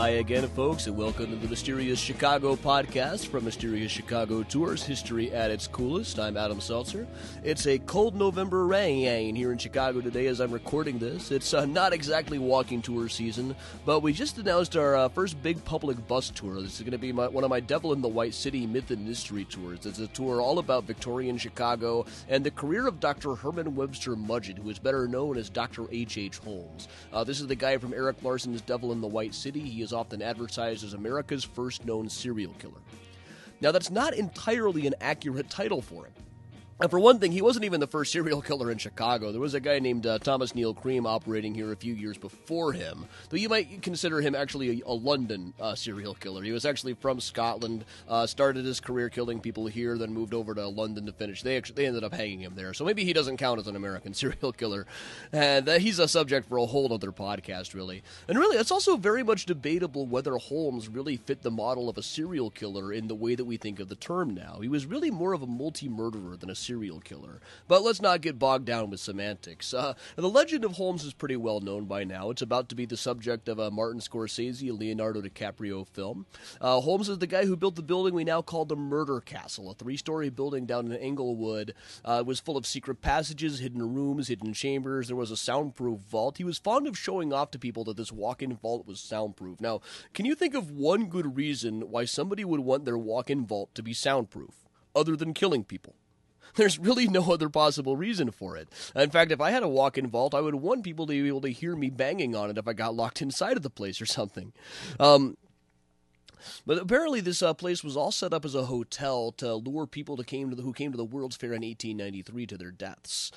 Hi again, folks, and welcome to the Mysterious Chicago podcast from Mysterious Chicago Tours, History at its Coolest. I'm Adam Seltzer. It's a cold November rain here in Chicago today as I'm recording this. It's not exactly walking tour season, but we just announced our first big public bus tour. This is going to be one of my Devil in the White City Myth and Mystery tours. It's a tour all about Victorian Chicago and the career of Dr. Herman Webster Mudgett, who is better known as Dr. H.H. Holmes. This is the guy from Eric Larson's Devil in the White City. He is often advertised as America's first known serial killer. Now, that's not entirely an accurate title for him. And for one thing, he wasn't even the first serial killer in Chicago. There was a guy named Thomas Neal Cream operating here a few years before him, though you might consider him actually a London serial killer. He was actually from Scotland, started his career killing people here, then moved over to London to finish. They ended up hanging him there, so maybe he doesn't count as an American serial killer. And he's a subject for a whole other podcast, really. And really, it's also very much debatable whether Holmes really fit the model of a serial killer in the way that we think of the term now. He was really more of a multi-murderer than a serial killer. But let's not get bogged down with semantics. The legend of Holmes is pretty well known by now. It's about to be the subject of a Martin Scorsese and Leonardo DiCaprio film. Holmes is the guy who built the building we now call the Murder Castle, a 3-story building down in Englewood. It was full of secret passages, hidden rooms, hidden chambers. There was a soundproof vault. He was fond of showing off to people that this walk-in vault was soundproof. Now, can you think of one good reason why somebody would want their walk-in vault to be soundproof, other than killing people? There's really no other possible reason for it. In fact, if I had a walk-in vault, I would want people to be able to hear me banging on it if I got locked inside of the place or something. But apparently this place was all set up as a hotel to lure people who came to the World's Fair in 1893 to their deaths.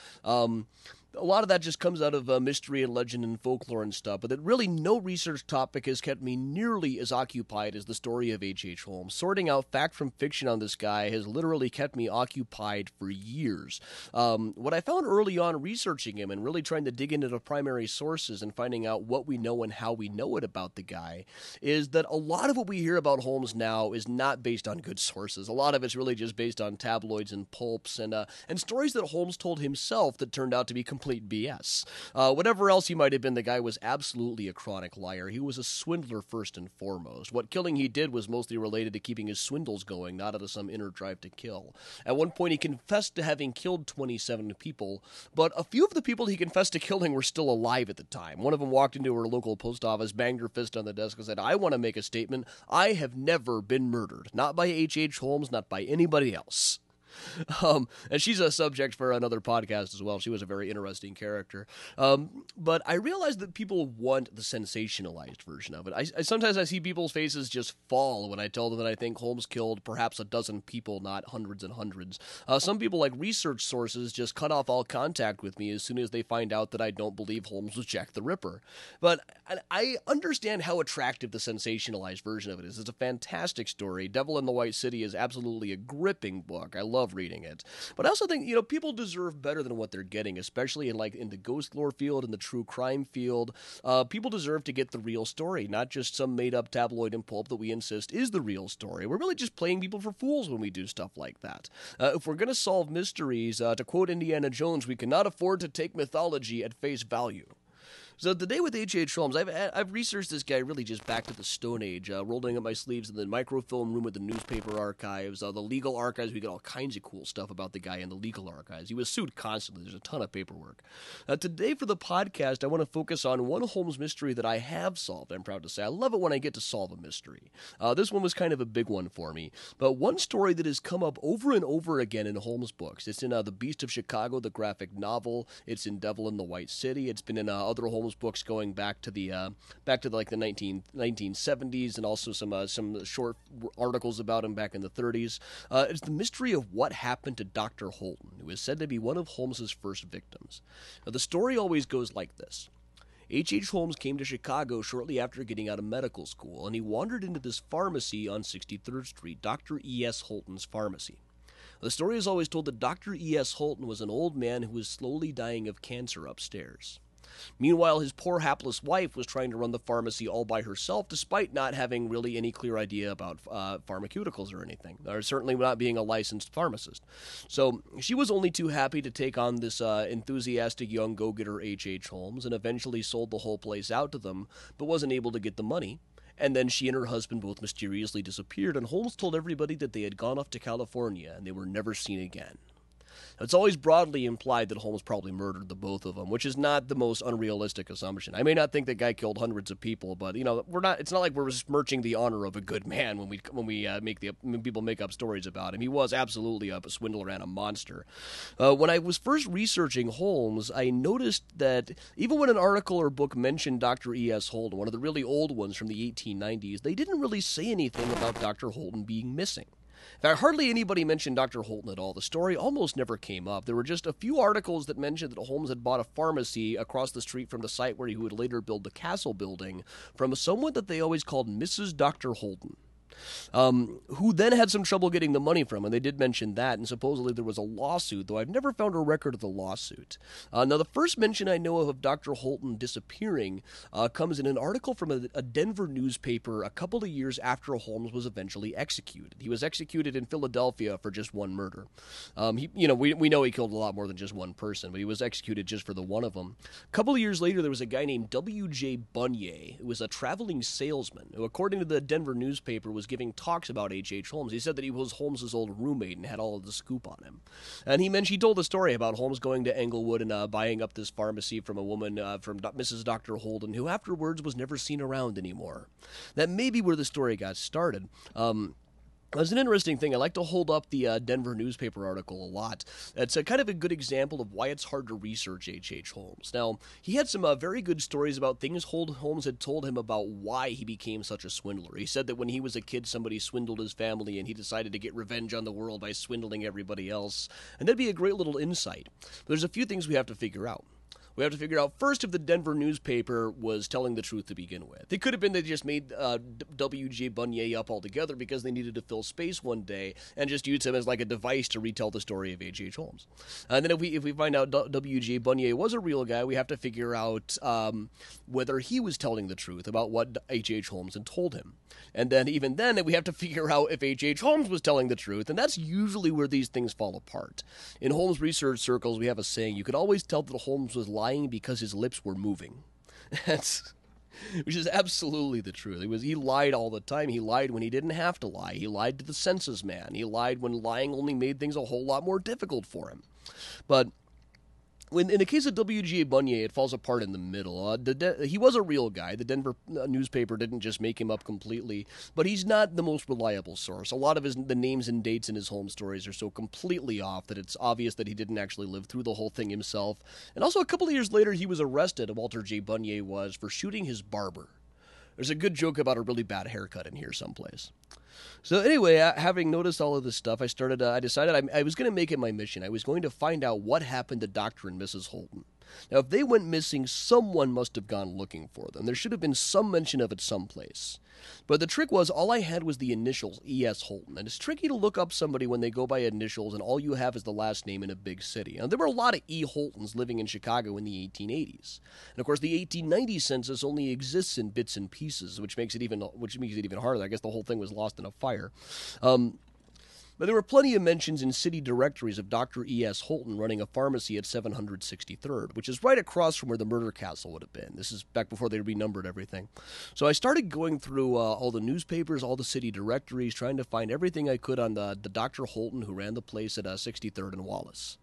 A lot of that just comes out of mystery and legend and folklore and stuff, but really no research topic has kept me nearly as occupied as the story of H.H. Holmes. Sorting out fact from fiction on this guy has literally kept me occupied for years. What I found early on researching him and really trying to dig into the primary sources and finding out what we know and how we know it about the guy is that a lot of what we hear about Holmes now is not based on good sources. A lot of it's really just based on tabloids and pulps and stories that Holmes told himself that turned out to be complete BS. Whatever else he might have been, the guy was absolutely a chronic liar. He was a swindler first and foremost. What killing he did was mostly related to keeping his swindles going, not out of some inner drive to kill. At one point, he confessed to having killed 27 people, but a few of the people he confessed to killing were still alive at the time. One of them walked into her local post office, banged her fist on the desk, and said, "I want to make a statement. I have never been murdered. Not by H.H. Holmes, not by anybody else." And she's a subject for another podcast as well. She was a very interesting character. But I realized that people want the sensationalized version of it. I sometimes I see people's faces just fall when I tell them that I think Holmes killed perhaps a dozen people, not hundreds and hundreds. Some people, like research sources, just cut off all contact with me as soon as they find out that I don't believe Holmes was Jack the Ripper. But I understand how attractive the sensationalized version of it is. It's a fantastic story. Devil in the White City is absolutely a gripping book. I love reading it. But I also think, people deserve better than what they're getting, especially in the ghost lore field and the true crime field. People deserve to get the real story, not just some made-up tabloid and pulp that we insist is the real story. We're really just playing people for fools when we do stuff like that. If we're going to solve mysteries, to quote Indiana Jones, we cannot afford to take mythology at face value. So today with H.H. Holmes, I've researched this guy really just back to the Stone Age, rolling up my sleeves in the microfilm room with the newspaper archives, the legal archives. We get all kinds of cool stuff about the guy in the legal archives. He was sued constantly. There's a ton of paperwork. Today for the podcast, I want to focus on one Holmes mystery that I have solved, I'm proud to say. I love it when I get to solve a mystery. This one was kind of a big one for me, but one story that has come up over and over again in Holmes books. It's in The Beast of Chicago, the graphic novel. It's in Devil in the White City. It's been in other Holmes books going back to the 1970s, and also some short articles about him back in the 30s. It's the mystery of what happened to Dr. Holton, who is said to be one of Holmes's first victims. Now, the story always goes like this. H.H. Holmes came to Chicago shortly after getting out of medical school, and he wandered into this pharmacy on 63rd Street, Dr. E.S. Holton's pharmacy. The story is always told that Dr. E.S. Holton was an old man who was slowly dying of cancer upstairs. Meanwhile, his poor hapless wife was trying to run the pharmacy all by herself, despite not having really any clear idea about pharmaceuticals or anything, or certainly not being a licensed pharmacist. So she was only too happy to take on this enthusiastic young go-getter H.H. Holmes, and eventually sold the whole place out to them, but wasn't able to get the money. And then she and her husband both mysteriously disappeared, and Holmes told everybody that they had gone off to California and they were never seen again. It's always broadly implied that Holmes probably murdered the both of them, which is not the most unrealistic assumption. I may not think that guy killed hundreds of people, but we're not. It's not like we're smirching the honor of a good man when people make up stories about him. He was absolutely a swindler and a monster. When I was first researching Holmes, I noticed that even when an article or book mentioned Dr. E.S. Holton, one of the really old ones from the 1890s, they didn't really say anything about Dr. Holton being missing. In fact, hardly anybody mentioned Dr. Holton at all. The story almost never came up. There were just a few articles that mentioned that Holmes had bought a pharmacy across the street from the site where he would later build the castle building from someone that they always called Mrs. Dr. Holton. Who then had some trouble getting the money from, and they did mention that, and supposedly there was a lawsuit, though I've never found a record of the lawsuit. Now, the first mention I know of Dr. Holton disappearing comes in an article from a Denver newspaper a couple of years after Holmes was eventually executed. He was executed in Philadelphia for just one murder. We know he killed a lot more than just one person, but he was executed just for the one of them. A couple of years later, there was a guy named W.J. Bunye, who was a traveling salesman, who, according to the Denver newspaper, was giving talks about H.H. Holmes. He said that he was Holmes' old roommate and had all of the scoop on him. And he told the story about Holmes going to Englewood and buying up this pharmacy from a woman, from Mrs. Dr. Holton, who afterwards was never seen around anymore. That may be where the story got started. It's an interesting thing. I like to hold up the Denver newspaper article a lot. It's a kind of a good example of why it's hard to research H.H. Holmes. Now, he had some very good stories about things Holmes had told him about why he became such a swindler. He said that when he was a kid, somebody swindled his family, and he decided to get revenge on the world by swindling everybody else. And that'd be a great little insight. But there's a few things we have to figure out. We have to figure out first if the Denver newspaper was telling the truth to begin with. It could have been they just made W.J. Bunye up altogether because they needed to fill space one day and just used him as like a device to retell the story of H.H. Holmes. And then if we find out W.J. Bunye was a real guy, we have to figure out whether he was telling the truth about what H.H. Holmes had told him. And then even then, we have to figure out if H.H. Holmes was telling the truth, and that's usually where these things fall apart. In Holmes research circles, we have a saying, you could always tell that Holmes was lying because his lips were moving. Which is absolutely the truth. He lied all the time. He lied when he didn't have to lie. He lied to the census man. He lied when lying only made things a whole lot more difficult for him. But in the case of W.J. Bunye, it falls apart in the middle. He was a real guy. The Denver newspaper didn't just make him up completely, but he's not the most reliable source. A lot of the names and dates in his Holmes stories are so completely off that it's obvious that he didn't actually live through the whole thing himself. And also, a couple of years later, he was arrested, Walter J. Bunye was, for shooting his barber. There's a good joke about a really bad haircut in here someplace. So anyway, having noticed all of this stuff, I decided I was going to make it my mission. I was going to find out what happened to Dr. and Mrs. Holton. Now, if they went missing, someone must have gone looking for them. There should have been some mention of it someplace. But the trick was, all I had was the initials, E.S. Holton. And it's tricky to look up somebody when they go by initials and all you have is the last name in a big city. Now, there were a lot of E. Holtons living in Chicago in the 1880s. And of course, the 1890 census only exists in bits and pieces, which makes it even harder. I guess the whole thing was lost in a fire. But there were plenty of mentions in city directories of Dr. E.S. Holton running a pharmacy at 763rd, which is right across from where the murder castle would have been. This is back before they renumbered everything. So I started going through all the newspapers, all the city directories, trying to find everything I could on the Dr. Holton who ran the place at 63rd and Wallace.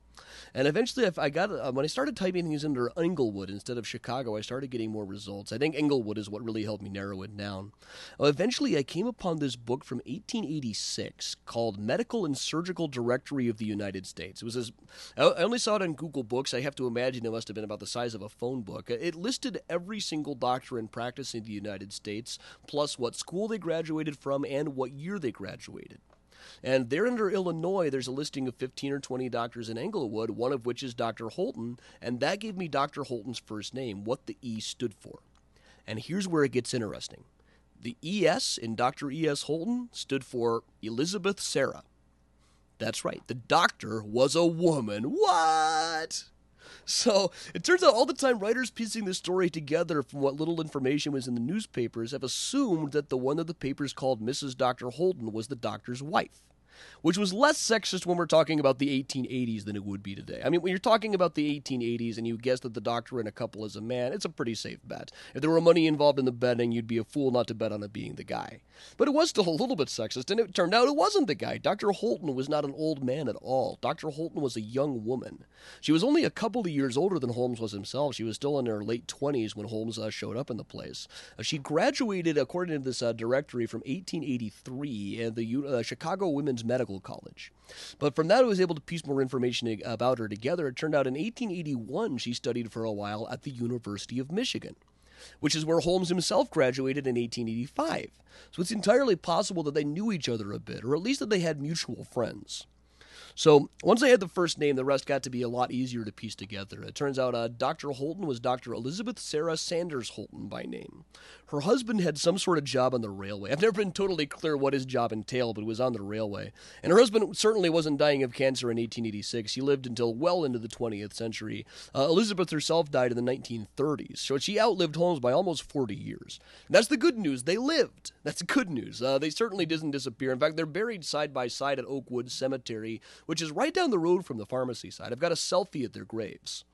And eventually, when I started typing things under Englewood instead of Chicago, I started getting more results. I think Englewood is what really helped me narrow it down. Eventually, I came upon this book from 1886 called Medical and Surgical Directory of the United States. I only saw it on Google Books. I have to imagine it must have been about the size of a phone book. It listed every single doctor in practice in the United States, plus what school they graduated from and what year they graduated. And there under Illinois, there's a listing of 15 or 20 doctors in Englewood, one of which is Dr. Holton, and that gave me Dr. Holton's first name, what the E stood for. And here's where it gets interesting. The E.S. in Dr. E.S. Holton stood for Elizabeth Sarah. That's right, the doctor was a woman. What? So it turns out all the time writers piecing this story together from what little information was in the newspapers have assumed that the one that the papers called Mrs. Dr. Holton was the doctor's wife. which was less sexist when we're talking about the 1880s than it would be today. I mean, when you're talking about the 1880s and you guess that the doctor in a couple is a man, it's a pretty safe bet. If there were money involved in the betting, you'd be a fool not to bet on it being the guy. But it was still a little bit sexist, and it turned out it wasn't the guy. Dr. Holton was not an old man at all. Dr. Holton was a young woman. She was only a couple of years older than Holmes was himself. She was still in her late 20s when Holmes showed up in the place. She graduated, according to this directory, from 1883 at the Chicago Women's Medical College. But from that, I was able to piece more information about her together. It turned out in 1881, she studied for a while at the University of Michigan, which is where Holmes himself graduated in 1885. So it's entirely possible that they knew each other a bit, or at least that they had mutual friends. So once I had the first name, the rest got to be a lot easier to piece together. It turns out Dr. Holton was Dr. Elizabeth Sarah Sanders Holton by name. Her husband had some sort of job on the railway. I've never been totally clear what his job entailed, but it was on the railway. And her husband certainly wasn't dying of cancer in 1886. He lived until well into the 20th century. Elizabeth herself died in the 1930s, so she outlived Holmes by almost 40 years. And that's the good news. They lived. That's good news. They certainly didn't disappear. In fact, they're buried side by side at Oakwood Cemetery, which is right down the road from the pharmacy side. I've got a selfie at their graves.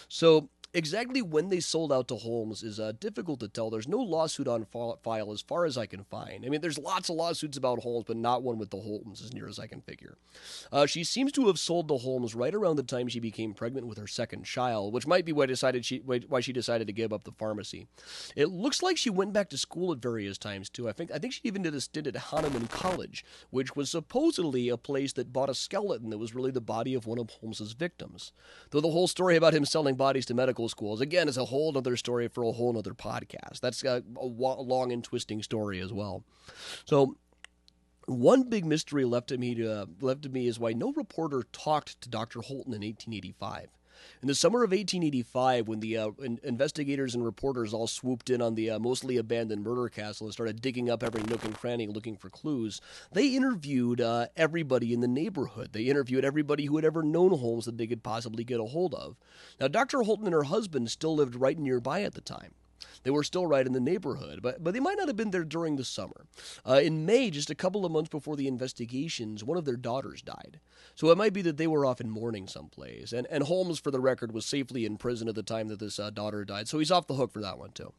So exactly when they sold out to Holmes is difficult to tell. There's no lawsuit on file as far as I can find. I mean, there's lots of lawsuits about Holmes, but not one with the Holtons as near as I can figure. She seems to have sold to Holmes right around the time she became pregnant with her second child, which might be why she decided to give up the pharmacy. It looks like she went back to school at various times, too. I think she even did a stint at Hahnemann College, which was supposedly a place that bought a skeleton that was really the body of one of Holmes's victims. Though the whole story about him selling bodies to medical schools, again, is a whole other story for a whole other podcast. That's a long and twisting story as well. So one big mystery left to me is why no reporter talked to Dr. Holton in 1885. In the summer of 1885, when the investigators and reporters all swooped in on the mostly abandoned murder castle and started digging up every nook and cranny looking for clues, they interviewed everybody in the neighborhood. They interviewed everybody who had ever known Holmes that they could possibly get a hold of. Now, Dr. Holton and her husband still lived right nearby at the time. They were still right in the neighborhood, but they might not have been there during the summer. In May, just a couple of months before the investigations, one of their daughters died. So it might be that they were off in mourning someplace. And Holmes, for the record, was safely in prison at the time that this daughter died, so he's off the hook for that one, too.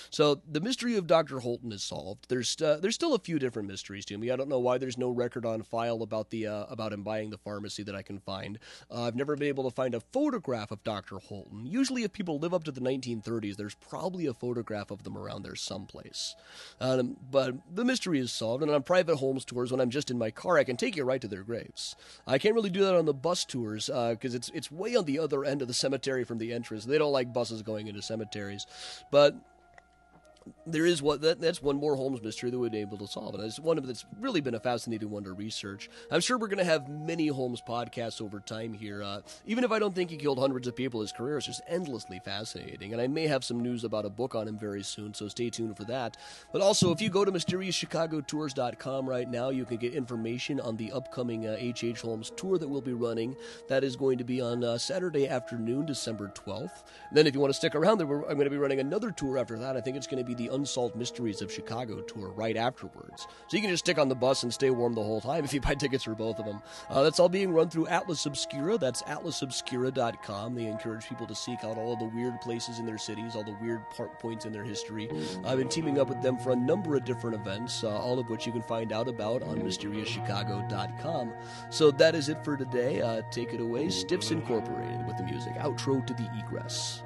So the mystery of Dr. Holton is solved. There's still a few different mysteries to me. I don't know why there's no record on file about him buying the pharmacy that I can find. I've never been able to find a photograph of Dr. Holton. Usually if people live up to the 1930s, there's probably a photograph of them around there someplace. But the mystery is solved, and on private Holmes tours, when I'm just in my car, I can take you right to their graves. I can't really do that on the bus tours because it's way on the other end of the cemetery from the entrance. They don't like buses going into cemeteries. But there is that's one more Holmes mystery that we've been able to solve, and it's one of that's really been a fascinating one to research. I'm sure we're going to have many Holmes podcasts over time here. Even if I don't think he killed hundreds of people, his career is just endlessly fascinating, and I may have some news about a book on him very soon, so stay tuned for that. But also, if you go to MysteriousChicagoTours.com right now, you can get information on the upcoming H.H. Holmes tour that we'll be running. That is going to be on Saturday afternoon, December 12th. And then if you want to stick around, I'm going to be running another tour after that. I think it's going to be the Unsolved Mysteries of Chicago tour right afterwards. So you can just stick on the bus and stay warm the whole time if you buy tickets for both of them. That's all being run through Atlas Obscura. That's atlasobscura.com. They encourage people to seek out all of the weird places in their cities, all the weird points in their history. I've been teaming up with them for a number of different events, all of which you can find out about on mysteriouschicago.com. So that is it for today. Take it away, Stiffs Incorporated, with the music outro to the Egress.